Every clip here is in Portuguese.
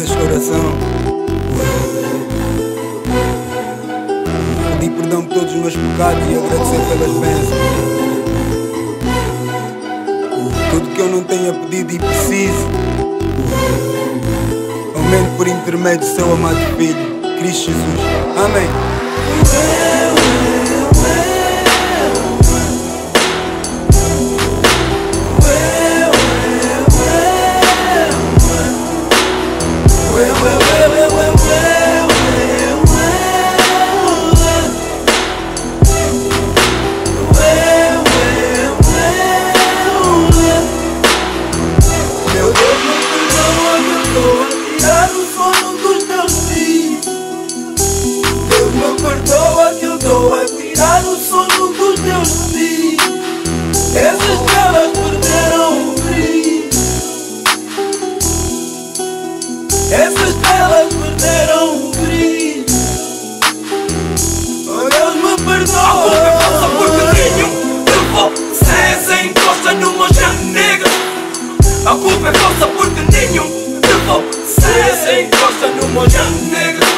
nesta oração. Pedir perdão por todos os meus pecados e agradecer pelas bênçãos. Tudo que eu não tenha pedido e preciso, aumento por intermédio do seu amado Filho, Cristo Jesus. Amém. Perdoa que eu estou a tirar o sono dos meus filhos. Essas estrelas perderam o brilho. Essas estrelas perderam o brilho. Oh, Deus me perdoa. A culpa é vossa porque nenhum de vocês encosta numa gente negra. A culpa é vossa porque nenhum de vocês encosta numa gente negra.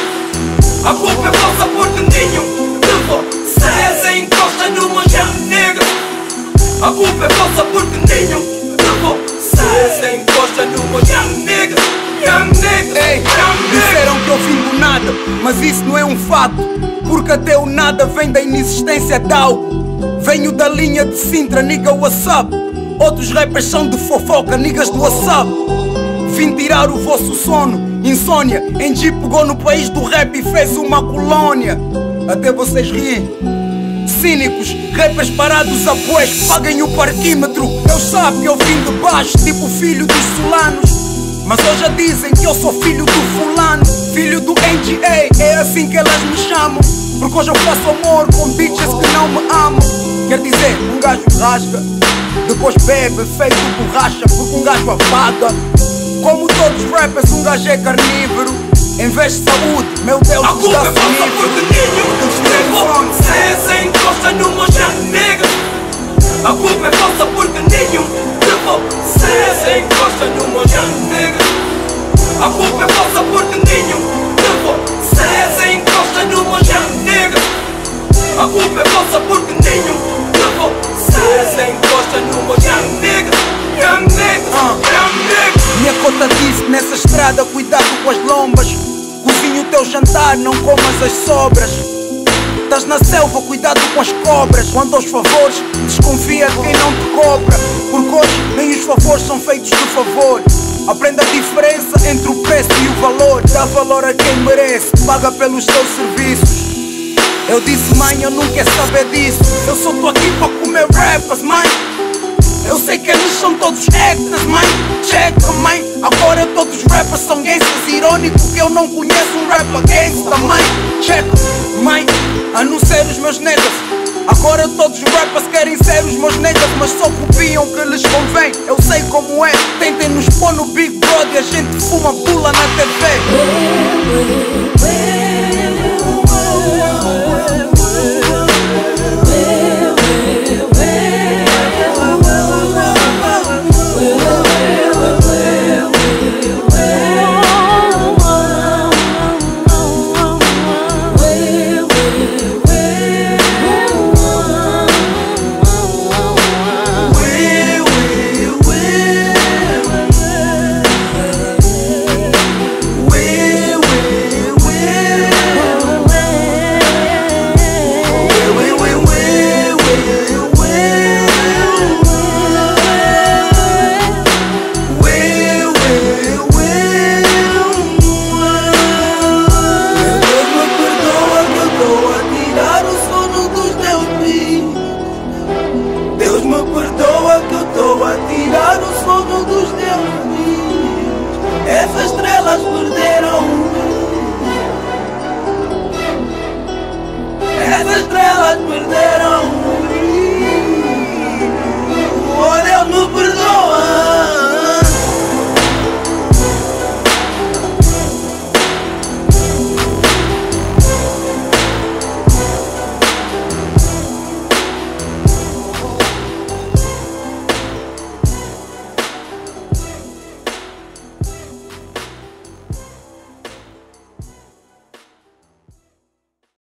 A culpa é vossa porque nenhum de vocês encosta numa gente negra. A culpa é vossa porque nenhum de vocês encosta numa gente negra. Ei, disseram que eu vim do nada, mas isso não é um fato, porque até o nada vem da inexistência de algo. Venho da linha de Sintra, nigga, what's up? Outros rappers são de fofoca, niggas do WhatsApp. Vim tirar o vosso sono. Insônia, NG pegou no país do rap e fez uma colónia. Até vocês riem. Cínicos, rappers parados a boés, paguem o parquímetro. Eles sabem que eu vim de baixo, tipo filho dos solanos. Mas hoje já dizem que eu sou filho do fulano, filho do NGA, é assim que elas me chamam. Porque hoje eu faço amor com bitches que não me amam. Quer dizer, um gajo rasga, depois bebe feito borracha, porque um gajo apaga. Como todos os rappers, um gajo é carnívoro. Em vez de saúde, meu Deus, a culpa é vossa porque nenhum de vocês encosta numa gente negra. A culpa é vossa porque nenhum de vocês encosta numa gente negra. A culpa é vossa porque nenhum de vocês encosta numa gente negra. A culpa é vossa porque nenhum de vocês encosta numa gente negra. Minha cota disse nessa estrada, cuidado com as lombas. Cozinha o teu jantar, não comas as sobras. Estás na selva, cuidado com as cobras. Quanto aos favores, desconfia de quem não te cobra, porque hoje nem os favores são feitos de favor. Aprenda a diferença entre o preço e o valor. Dá valor a quem merece, paga pelos seus serviços. Eu disse, mãe, eu não quero saber disso. Eu só tô aqui para comer rappers, mãe. Eu sei que eles são todos actors, mãe. Check, mãe. Agora todos os rappers são gangsters. Irónico que eu não conheço um rapper gangsta, mãe. Check, mãe. A não ser os meus niggas. Agora todos os rappers querem ser os meus niggas, mas só copiam o que lhes convém. Eu sei como é. Tentem nos pôr no Big Brother e a gente fuma bula na TV.